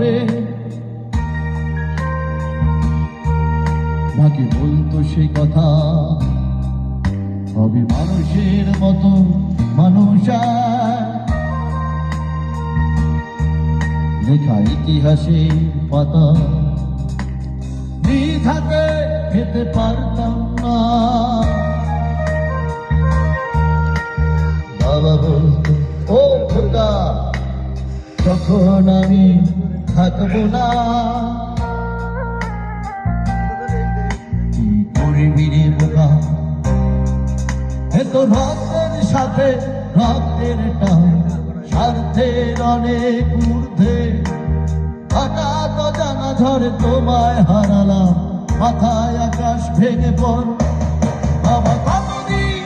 হবে। মাকে বলতো সেই কথা, হবে মানুষের মতো মানুষ। লেখা ইতিহাসের পাতা নিধাতে খেতে পারতাম না। বাবা বলতো, ও খোকা, তখন আমি থাকবো না। কি করবি রে বোকা, এত রক্তের সাথে রক্তের টান, স্বার্থের অনেক ঊর্ধ্বে। হঠাৎ অজানা ঝড়ে তোমায় হারালাম, মাথায় আকাশ ভেঙে পড়। বাবা কতদিন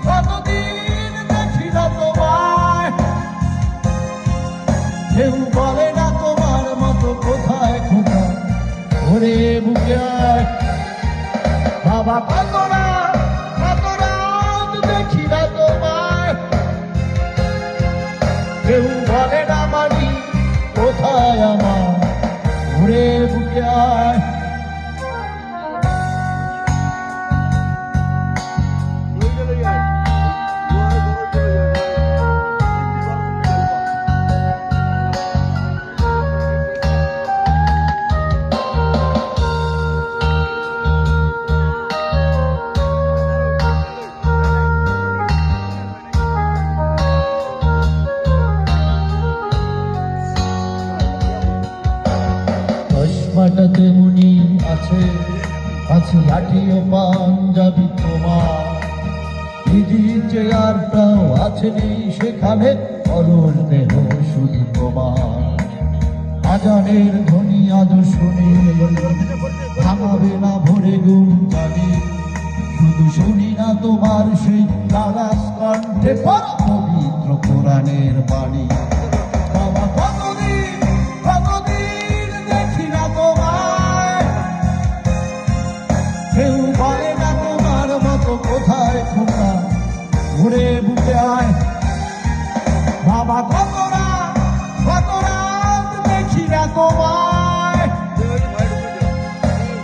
কতদিন দেখি না তোমায়, কেউ বলে না তোমার মতো কোথায় খোকা, ওরে বুকে আয়। বাবা কত রাত দেখি না তোমায়, কেউ বলে না মানি কোথায় আমার, ওরে বুকে আয়। চশমাটা তেমনি আছে, আছে লাঠি ও পাঞ্জাবি তোমার। দিদির চেয়ারটাও আছে নেই সেখানে, অলস দেহ শুধু তোমার। আজানের ধ্বনি আজ শুনি, ভাঙাবে না ভোরে ঘুম জানি। শুধু শুনি না তোমার সেই তারাস কণ্ঠে পড়া পবিত্র কোরআনের বাণী। বাবা কতদিন কতদিন দেখি না তোমায়, কেউ বলে না তোমার মতো কোথায় খোকা, ঘুরে বুকে আয়। বাবা কত রাত দেখি না তোমায়,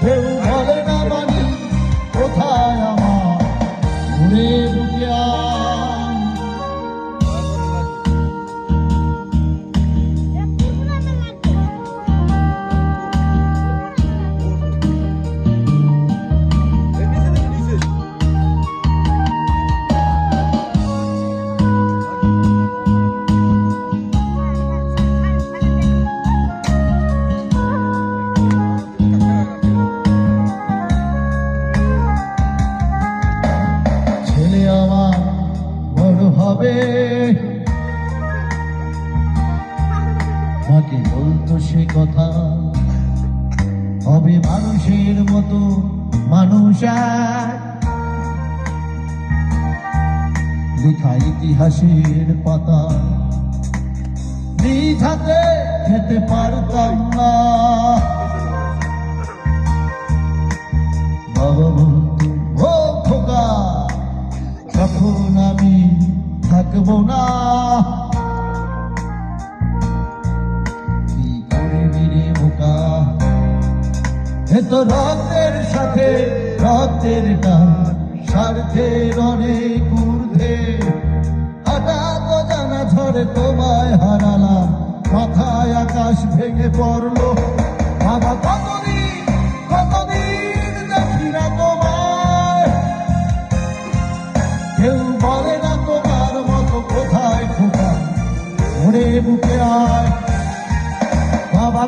কেউ বলে না মানি কোথায় আমার, ঘুরে বুকে আয়। মাকে বলতো সে কথা, হবে মানুষের মতো মানুষ। লেখা ইতিহাসের পাতা নিজ হাতে খেতে পারতাম না। বাবা বলতো, ও খোকা, তখন আমি থাকবো না। কি করবি রে বোকা, এত রক্তের সাথে রক্তের টান, স্বার্থের অনেক ঊর্ধ্বে। হঠাৎ অজানা ঝড়ে তোমায় হারালাম, মাথায় আকাশ ভেঙে পড়লো। বাবা কতদিন দেখি না তোমায়, কেউ বলে না তোমার মতো কোথায় খোকা, ওরে বুকে আয়। বাবা